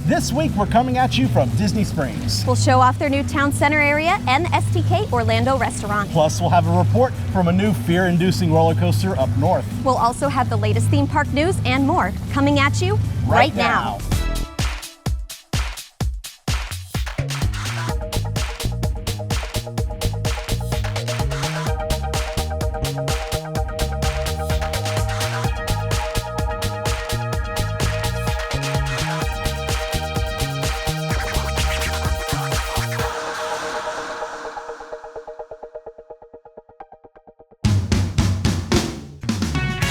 This week, we're coming at you from Disney Springs. We'll show off their new town center area and the STK Orlando restaurant. Plus, we'll have a report from a new fear-inducing roller coaster up north. We'll also have the latest theme park news and more coming at you right now.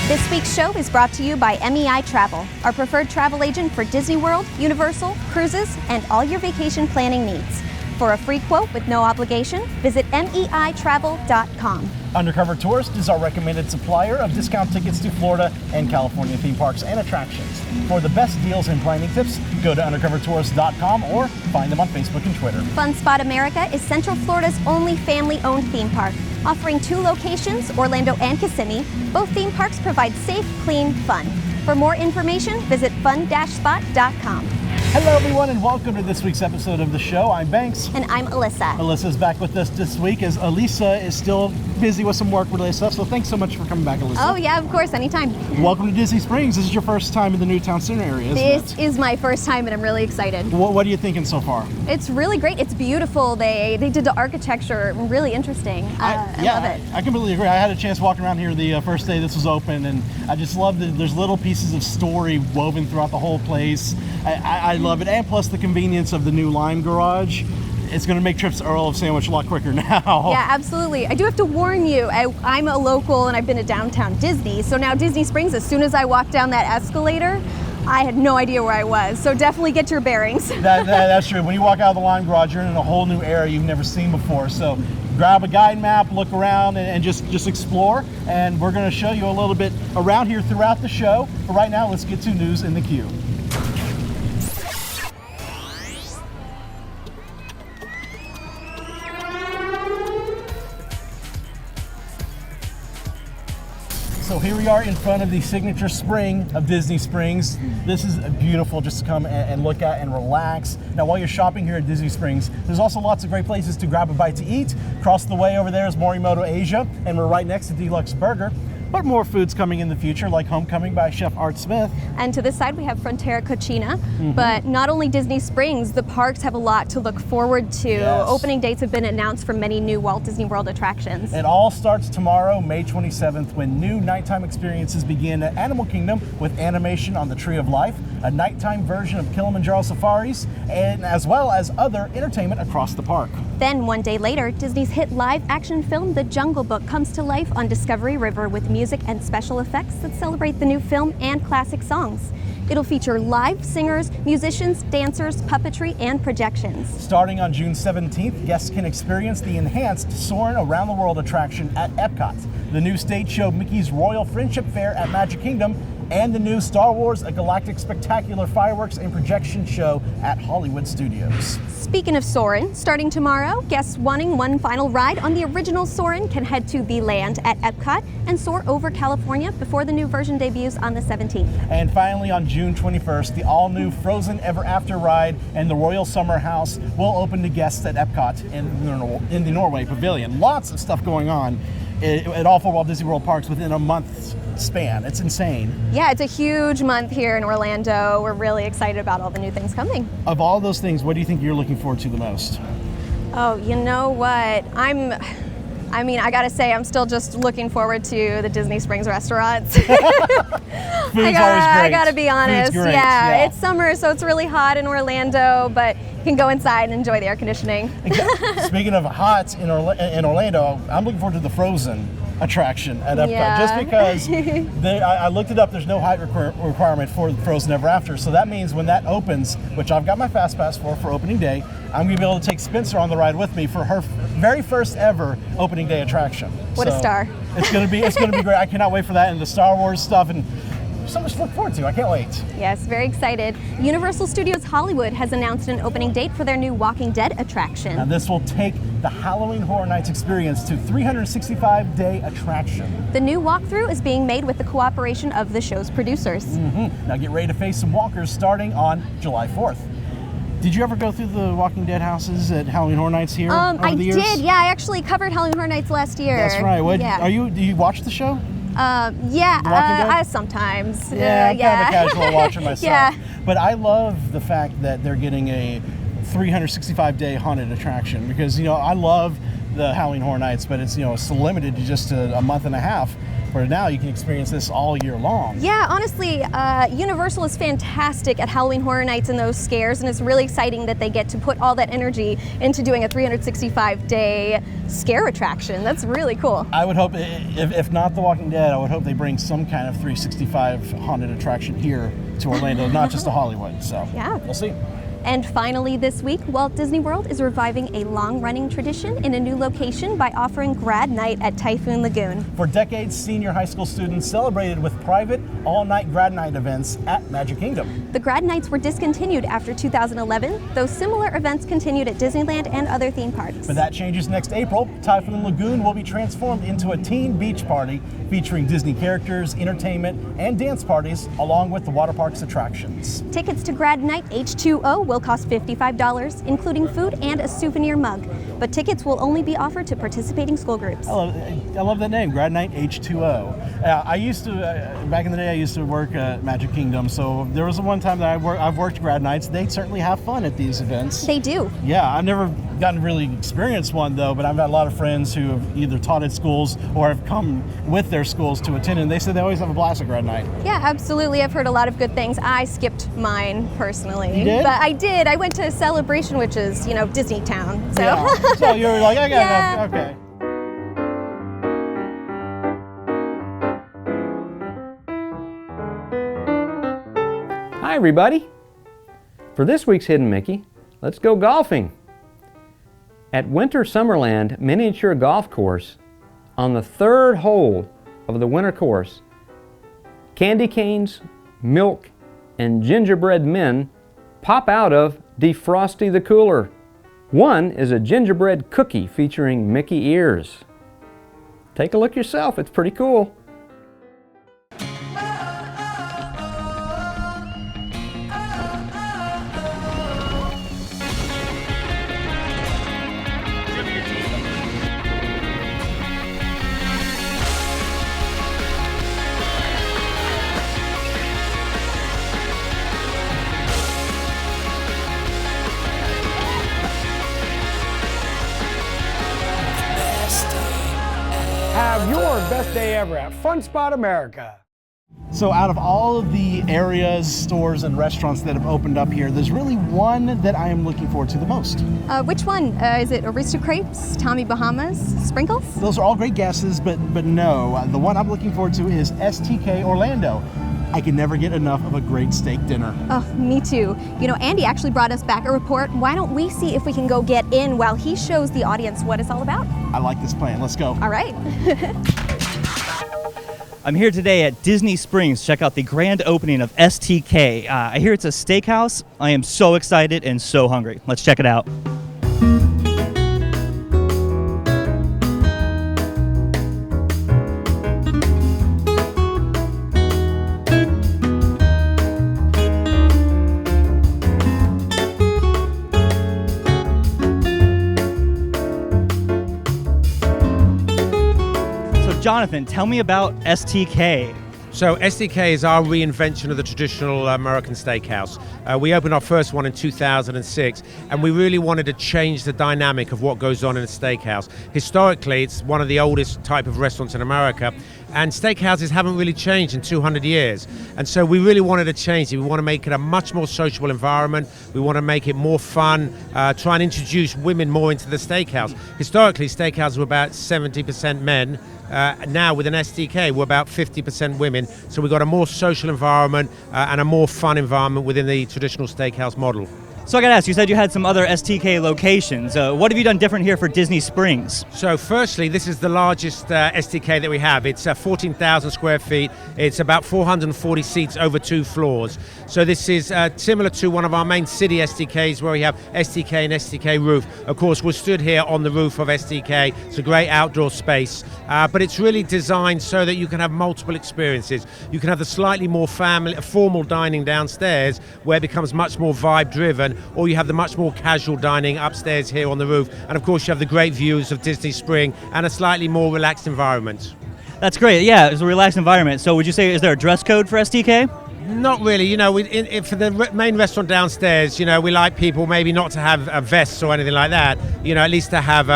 This week's show is brought to you by MEI Travel, our preferred travel agent for Disney World, Universal, cruises, and all your vacation planning needs. For a free quote with no obligation, visit MEItravel.com. Undercover Tourist is our recommended supplier of discount tickets to Florida and California theme parks and attractions. For the best deals and planning tips, go to undercovertourist.com or find them on Facebook and Twitter. Fun Spot America is Central Florida's only family-owned theme park, offering 2 locations, Orlando and Kissimmee. Both theme parks provide safe, clean fun. For more information, visit fun-spot.com. Hello everyone and welcome to this week's episode of the show. I'm Banks. And I'm Alyssa. Alyssa's back with us this week as Elisa is still busy with some work-related stuff, so thanks so much for coming back, Alyssa. Oh yeah, of course, anytime. Welcome to Disney Springs. This is your first time in the new town center area, isn't it? This is my first time and I'm really excited. What are you thinking so far? It's really great. It's beautiful. They did the architecture really interesting. I love it. I completely agree. I had a chance walking around here the first day this was open, and I just love that there's little pieces of story woven throughout the whole place. I love it, and plus the convenience of the new Lime Garage. It's going to make trips to Earl of Sandwich a lot quicker now. Yeah, absolutely. I do have to warn you, I'm a local and I've been to downtown Disney, so now Disney Springs, as soon as I walked down that escalator, I had no idea where I was, so definitely get your bearings. That's true. When you walk out of the Lime Garage, you're in a whole new area you've never seen before, so grab a guide map, look around, and just explore, and we're going to show you a little bit around here throughout the show. But right now, let's get to News in the Queue. So here we are in front of the signature spring of Disney Springs. This is beautiful just to come and look at and relax. Now while you're shopping here at Disney Springs, there's also lots of great places to grab a bite to eat. Across the way over there is Morimoto Asia, and we're right next to Deluxe Burger. But more food's coming in the future, like Homecoming by Chef Art Smith. And to this side we have Frontera Cucina. But not only Disney Springs, the parks have a lot to look forward to. Yes. Opening dates have been announced for many new Walt Disney World attractions. It all starts tomorrow, May 27th, when new nighttime experiences begin at Animal Kingdom with animation on the Tree of Life, a nighttime version of Kilimanjaro safaris, and as well as other entertainment across the park. Then one day later, Disney's hit live action film The Jungle Book comes to life on Discovery River with music and special effects that celebrate the new film and classic songs. It'll feature live singers, musicians, dancers, puppetry, and projections. Starting on June 17th, guests can experience the enhanced Soarin' Around the World attraction at Epcot, the new stage show Mickey's Royal Friendship Fair at Magic Kingdom, and the new Star Wars: A Galactic Spectacular fireworks and projection show at Hollywood Studios. Speaking of Soarin', starting tomorrow, guests wanting one final ride on the original Soarin' can head to The Land at Epcot and soar over California before the new version debuts on the 17th. And finally, on June 21st, the all-new Frozen Ever After ride and the Royal Summer House will open to guests at Epcot in the Norway Pavilion. Lots of stuff going on at all 4 Walt Disney World parks within a month's span. It's insane. Yeah, it's a huge month here in Orlando. We're really excited about all the new things coming. Of all those things, what do you think you're looking forward to the most? Oh, you know what? I gotta say, I'm still just looking forward to the Disney Springs restaurants. Food's always great. I gotta be honest. Yeah, it's summer, so it's really hot in Orlando, but you can go inside and enjoy the air conditioning. Speaking of hot in Orlando, I'm looking forward to the Frozen attraction at Epcot, just because I looked it up. There's no height requirement for Frozen Ever After, so that means when that opens, which I've got my fast pass for opening day, I'm gonna be able to take Spencer on the ride with me for her very first ever opening day attraction. What a star! It's gonna be great. I cannot wait for that and the Star Wars stuff, and so much to look forward to. I can't wait. Yes, very excited. Universal Studios Hollywood has announced an opening date for their new Walking Dead attraction. Now this will take the Halloween Horror Nights experience to 365-day attraction. The new walkthrough is being made with the cooperation of the show's producers. Now get ready to face some walkers starting on July 4th. Did you ever go through the Walking Dead houses at Halloween Horror Nights here over the years? I did, yeah. I actually covered Halloween Horror Nights last year. That's right. Yeah. Do you watch the show? Sometimes. Yeah, I'm kind of a casual watcher myself. Yeah. But I love the fact that they're getting a 365-day haunted attraction because, I love the Halloween Horror Nights, but it's, it's limited to just a month and a half. Where now you can experience this all year long. Yeah, honestly, Universal is fantastic at Halloween Horror Nights and those scares, and it's really exciting that they get to put all that energy into doing a 365-day scare attraction. That's really cool. I would hope, if not The Walking Dead, I would hope they bring some kind of 365 haunted attraction here to Orlando, not just to Hollywood. So yeah, we'll see. And finally this week, Walt Disney World is reviving a long-running tradition in a new location by offering Grad Night at Typhoon Lagoon. For decades, senior high school students celebrated with private, all-night Grad Night events at Magic Kingdom. The Grad Nights were discontinued after 2011, though similar events continued at Disneyland and other theme parks. But that changes next April. Typhoon Lagoon will be transformed into a teen beach party featuring Disney characters, entertainment, and dance parties, along with the water park's attractions. Tickets to Grad Night H2O will cost $55, including food and a souvenir mug. But tickets will only be offered to participating school groups. I love that name, Grad Night H2O. I used to, back in the day, I used to work at Magic Kingdom, so there was one time that I've worked Grad Nights. They certainly have fun at these events. They do. Yeah, I've never gotten to really experience one though, but I've got a lot of friends who have either taught at schools or have come with their schools to attend, and they said they always have a blast at Grad Night. Yeah, absolutely. I've heard a lot of good things. I skipped mine personally. You did? But I did. I went to Celebration, which is, Disney Town. So, yeah. So you were like, I got Yeah. enough. Okay. Hi everybody! For this week's Hidden Mickey, let's go golfing. At Winter Summerland Miniature Golf Course, on the third hole of the winter course, candy canes, milk, and gingerbread men pop out of Defrosty the Cooler. One is a gingerbread cookie featuring Mickey ears. Take a look yourself, it's pretty cool. Have your best day ever at Fun Spot America. So out of all of the areas, stores, and restaurants that have opened up here, there's really one that I am looking forward to the most. which one? Is it Aristocrepes, Tommy Bahamas, Sprinkles? Those are all great guesses, but no. The one I'm looking forward to is STK Orlando. I can never get enough of a great steak dinner. Oh, me too. Andy actually brought us back a report. Why don't we see if we can go get in while he shows the audience what it's all about? I like this plan. Let's go. All right. I'm here today at Disney Springs to check out the grand opening of STK. I hear it's a steakhouse. I am so excited and so hungry. Let's check it out. Jonathan, tell me about STK. So STK is our reinvention of the traditional American steakhouse. We opened our first one in 2006, and we really wanted to change the dynamic of what goes on in a steakhouse. Historically, it's one of the oldest type of restaurants in America, and steakhouses haven't really changed in 200 years. And so we really wanted to change it. We want to make it a much more sociable environment. We want to make it more fun, try and introduce women more into the steakhouse. Historically, steakhouses were about 70% men. Now with an STK, we're about 50% women. So we've got a more social environment and a more fun environment within the traditional steakhouse model. So I gotta ask, you said you had some other STK locations. What have you done different here for Disney Springs? So firstly, this is the largest STK that we have. It's 14,000 square feet. It's about 440 seats over 2 floors. So this is similar to one of our main city STKs where we have STK and STK roof. Of course, we're stood here on the roof of STK. It's a great outdoor space, but it's really designed so that you can have multiple experiences. You can have the slightly more formal dining downstairs where it becomes much more vibe driven. entertainment, or you have the much more casual dining upstairs here on the roof. And of course, you have the great views of Disney Spring and a slightly more relaxed environment. That's great. Yeah, it's a relaxed environment. So would you say, is there a dress code for STK? Not really. You know, for the main restaurant downstairs, you know, we like people maybe not to have vests or anything like that. You know, at least to have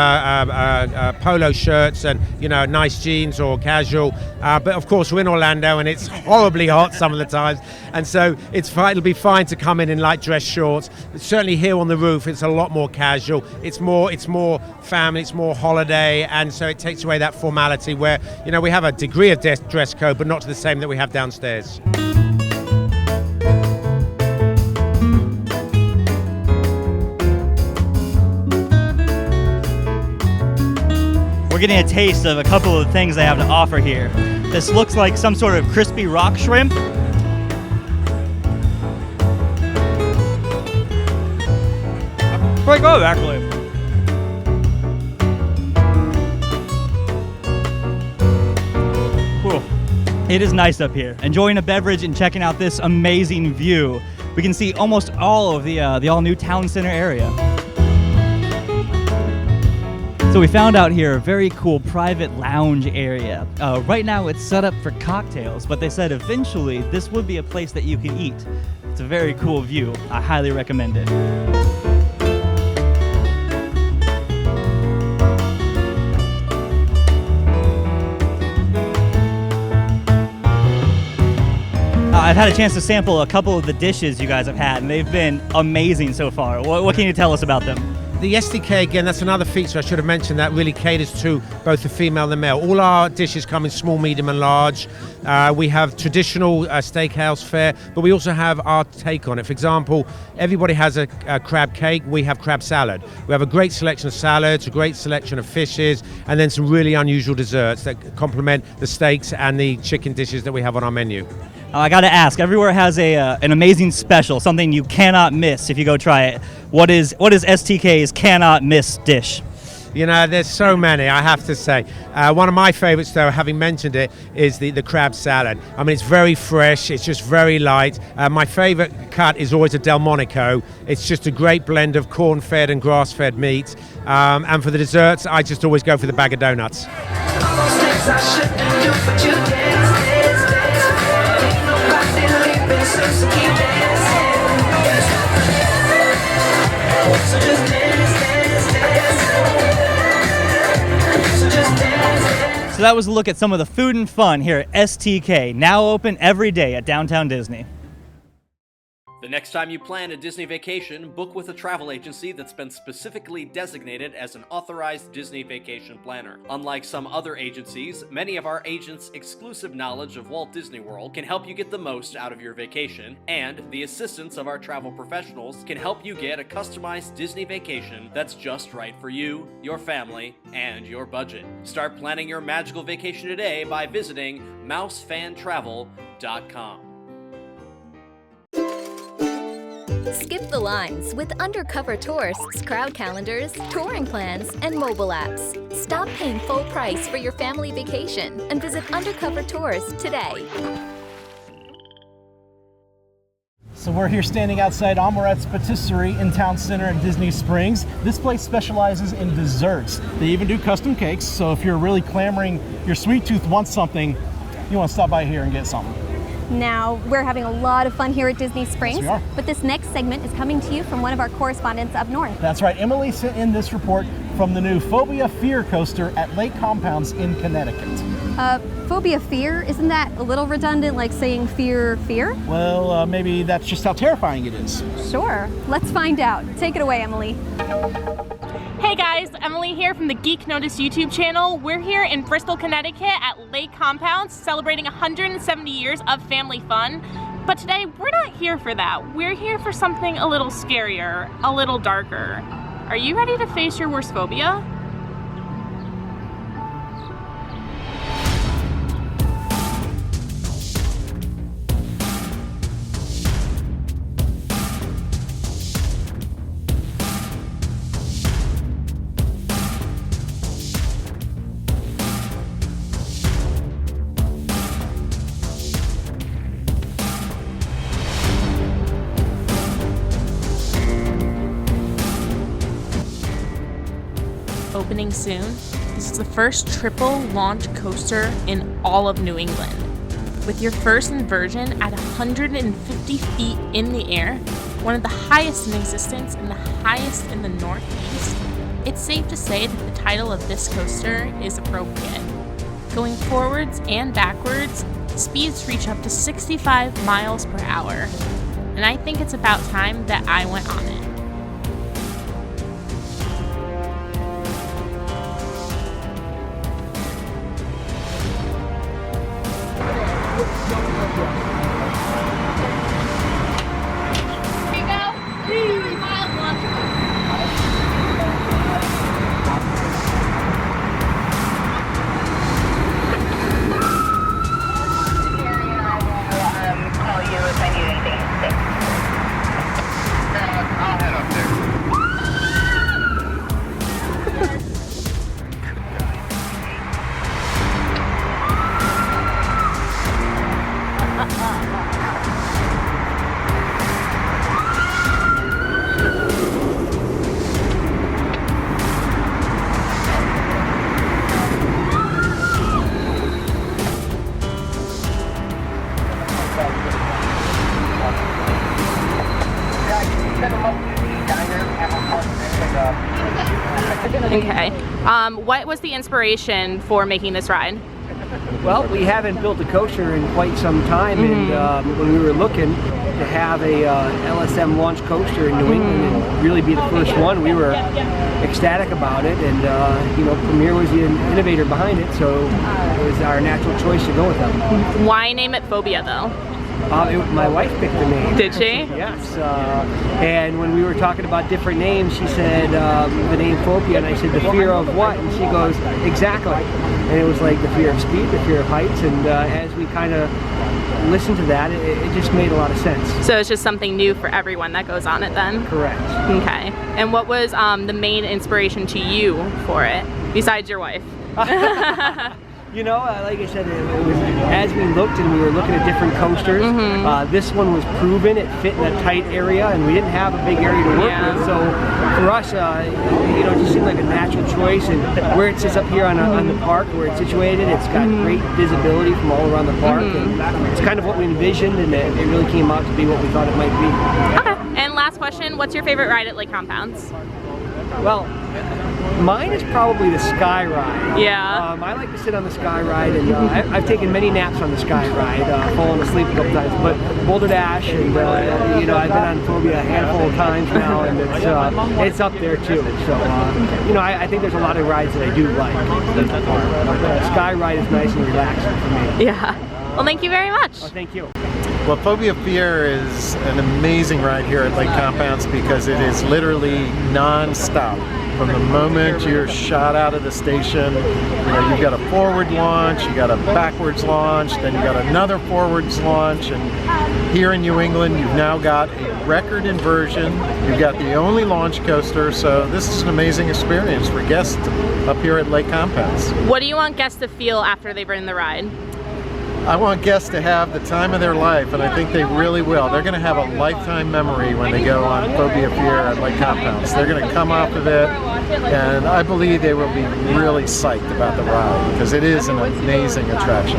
polo shirts and, you know, nice jeans or casual. But of course, we're in Orlando and it's horribly hot some of the times. And so it'll be fine to come in light dress shorts. But certainly here on the roof, it's a lot more casual. It's more family, it's more holiday. And so it takes away that formality where, you know, we have a degree of dress code, but not to the same that we have downstairs. We're getting a taste of a couple of the things they have to offer here. This looks like some sort of crispy rock shrimp. Pretty good, actually. Whew. It is nice up here. Enjoying a beverage and checking out this amazing view. We can see almost all of the all-new town center area. So we found out here a very cool private lounge area. Right now it's set up for cocktails, but they said eventually this would be a place that you can eat. It's a very cool view. I highly recommend it. I've had a chance to sample a couple of the dishes you guys have had, and they've been amazing so far. What can you tell us about them? The STK, again, that's another feature I should have mentioned that really caters to both the female and the male. All our dishes come in small, medium and large. We have traditional steakhouse fare, but we also have our take on it. For example, everybody has a crab cake. We have crab salad. We have a great selection of salads, a great selection of fishes, and then some really unusual desserts that complement the steaks and the chicken dishes that we have on our menu. I got to ask, everywhere has an amazing special, something you cannot miss if you go try it. What is STK's cannot miss dish? You know, there's so many, I have to say. One of my favorites, though, having mentioned it, is the crab salad. I mean, it's very fresh, it's just very light. My favorite cut is always a Delmonico. It's just a great blend of corn-fed and grass-fed meat. And for the desserts, I just always go for the bag of donuts. So that was a look at some of the food and fun here at STK, now open every day at Downtown Disney. The next time you plan a Disney vacation, book with a travel agency that's been specifically designated as an authorized Disney vacation planner. Unlike some other agencies, many of our agents' exclusive knowledge of Walt Disney World can help you get the most out of your vacation, and the assistance of our travel professionals can help you get a customized Disney vacation that's just right for you, your family, and your budget. Start planning your magical vacation today by visiting mousefantravel.com. Skip the lines with undercover tourists, crowd calendars, touring plans, and mobile apps. Stop paying full price for your family vacation and visit Undercover Tours today. So we're here standing outside Amorette's Patisserie in Town Center at Disney Springs. This place specializes in desserts. They even do custom cakes, so if you're really clamoring, your sweet tooth wants something, you want to stop by here and get something. Now, we're having a lot of fun here at Disney Springs, Yes, we are. but this next segment is coming to you from one of our correspondents up north. That's right, Emily sent in this report from the new Phobia Phear Coaster at Lake Compounce in Connecticut. Phobia Phear, isn't that a little redundant, like saying fear? Well, maybe that's just how terrifying it is. Sure, let's find out. Take it away, Emily. Hey guys, Emily here from the Geek Notice YouTube channel. We're here in Bristol, Connecticut at Lake Compounce celebrating 170 years of family fun. But today, we're not here for that. We're here for something a little scarier, a little darker. Are you ready to face your worst phobia? opening soon. This is the first triple launch coaster in all of New England. With your first inversion at 150 feet in the air, one of the highest in existence and the highest in the Northeast, it's safe to say that the title of this coaster is appropriate. Going forwards and backwards, speeds reach up to 65 miles per hour, and I think it's about time that I went on it. Okay. What was the inspiration for making this ride? Well, we haven't built a coaster in quite some time, and when we were looking to have a LSM launch coaster in New England and really be the first one, we were ecstatic about it, and you know, Premier was the innovator behind it, so it was our natural choice to go with them. Why name it Phobia though? My wife picked the name. Did she? Yes. And when we were talking about different names, she said the name Phobia, and I said, the fear of what? And she goes, exactly. And it was like the fear of speed, the fear of heights, and as we kind of listened to that, it just made a lot of sense. So it's just something new for everyone that goes on it then? Correct. Okay. And what was the main inspiration to you for it, besides your wife? You know, like I said, it was, as we looked and we were looking at different coasters, this one was proven, it fit in a tight area, and we didn't have a big area to work with, so for us, you know, it just seemed like a natural choice, and where it sits up here on the park, where it's situated, it's got great visibility from all around the park, and it's kind of what we envisioned, and it really came out to be what we thought it might be. Okay, and last question, what's your favorite ride at Lake Compounce? Well, mine is probably the Sky Ride. Yeah. I like to sit on the Sky Ride, and I've taken many naps on the Sky Ride, fallen asleep a couple times. But Boulder Dash, and you know, I've been on Phobia a handful of times now, and it's up there too. So you know, I think there's a lot of rides that I do like. But Sky Ride is nice and relaxing for me. Yeah. Well, thank you very much. Oh, thank you. Well, Phobia Phear is an amazing ride here at Lake Compounce because it is literally non-stop. From the moment you're shot out of the station, you know, you've got a forward launch, you got a backwards launch, then you got another forwards launch, and here in New England you've now got a record inversion, you've got the only launch coaster, so this is an amazing experience for guests up here at Lake Compounce. What do you want guests to feel after they've ridden the ride? I want guests to have the time of their life, and I think they really will. They're going to have a lifetime memory when they go on Phobia Phear at Lake Compounce. They're going to come off of it, and I believe they will be really psyched about the ride because it is an amazing attraction.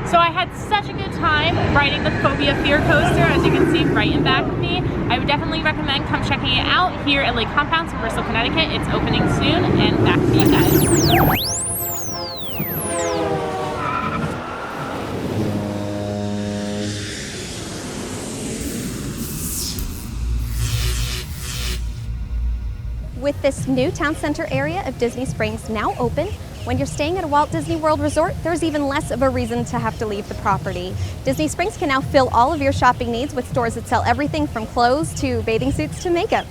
So I had such a good time riding the Phobia Phear Coaster, as you can see right in back of me. I would definitely recommend come checking it out here at Lake Compounce in Bristol, Connecticut. It's opening soon, and back to you guys. With this new town center area of Disney Springs now open, when you're staying at a Walt Disney World resort, there's even less of a reason to have to leave the property. Disney Springs can now fill all of your shopping needs with stores that sell everything from clothes to bathing suits to makeup.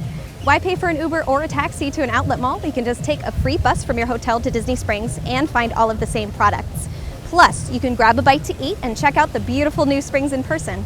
Why pay for an Uber or a taxi to an outlet mall? You can just take a free bus from your hotel to Disney Springs and find all of the same products. Plus, you can grab a bite to eat and check out the beautiful new Springs in person.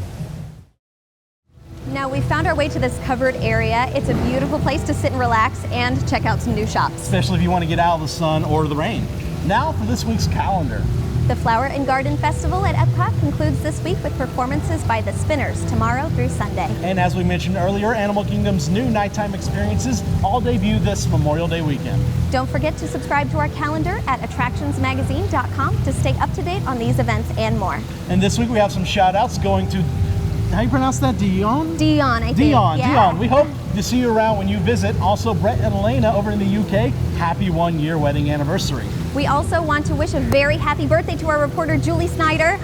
Now we found our way to this covered area. It's a beautiful place to sit and relax and check out some new shops. Especially if you want to get out of the sun or the rain. Now for this week's calendar. The Flower and Garden Festival at Epcot concludes this week with performances by the Spinners tomorrow through Sunday. And as we mentioned earlier, Animal Kingdom's new nighttime experiences all debut this Memorial Day weekend. Don't forget to subscribe to our calendar at attractionsmagazine.com to stay up to date on these events and more. And this week we have some shout outs going to, how do you pronounce that, Dion? Dion, I think. Dion, yeah. Dion. We hope to see you around when you visit. Also, Brett and Elena over in the UK, happy 1-year wedding anniversary. We also want to wish a very happy birthday to our reporter Julie Snyder,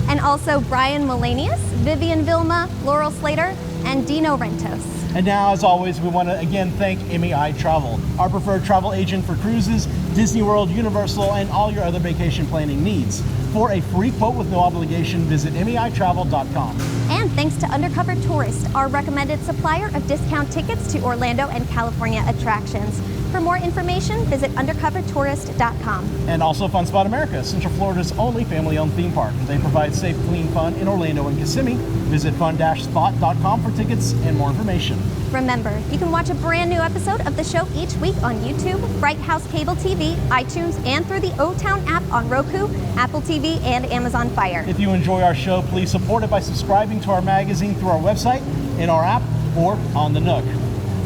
and also Brian Melanius, Vivian Vilma, Laurel Slater, and Dino Rentos. And now, as always, we want to again thank MEI Travel, our preferred travel agent for cruises, Disney World, Universal, and all your other vacation planning needs. For a free quote with no obligation, visit MEItravel.com. And thanks to Undercover Tourist, our recommended supplier of discount tickets to Orlando and California attractions. For more information, visit undercovertourist.com. And also Fun Spot America, Central Florida's only family-owned theme park. They provide safe, clean fun in Orlando and Kissimmee. Visit fun-spot.com for tickets and more information. Remember, you can watch a brand new episode of the show each week on YouTube, Bright House Cable TV, iTunes, and through the O-Town app on Roku, Apple TV, and Amazon Fire. If you enjoy our show, please support it by subscribing to our magazine through our website, in our app, or on the Nook.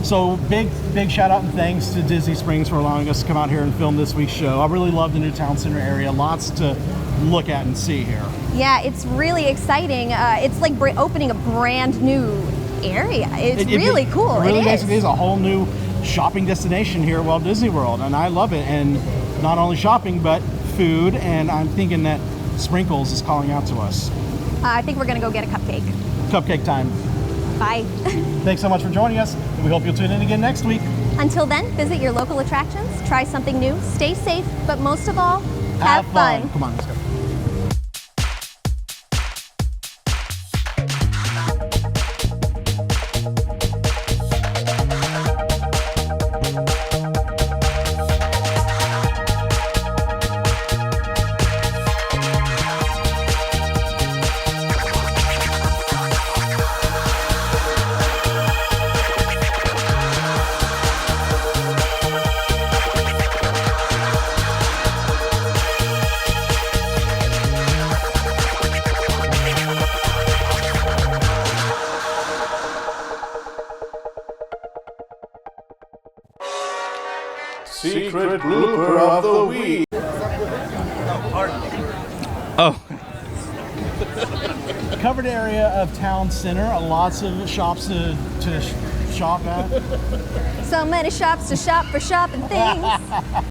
So big shout out and thanks to Disney Springs for allowing us to come out here and film this week's show. I really love the new town center area. Lots to look at and see here. Yeah, it's really exciting. It's like opening a brand new area. It's really cool. It really is. basically is a whole new shopping destination here at Walt Disney World, and I love it. And not only shopping, but food. And I'm thinking that Sprinkles is calling out to us. I think we're gonna go get a cupcake. Cupcake time. Bye. Thanks so much for joining us. We hope you'll tune in again next week. Until then, visit your local attractions, try something new, stay safe, but most of all, have fun. Come on, let's go. Secret blooper of the week. Oh. Covered area of town center, lots of shops to shop at. So many shops to shop for shopping things.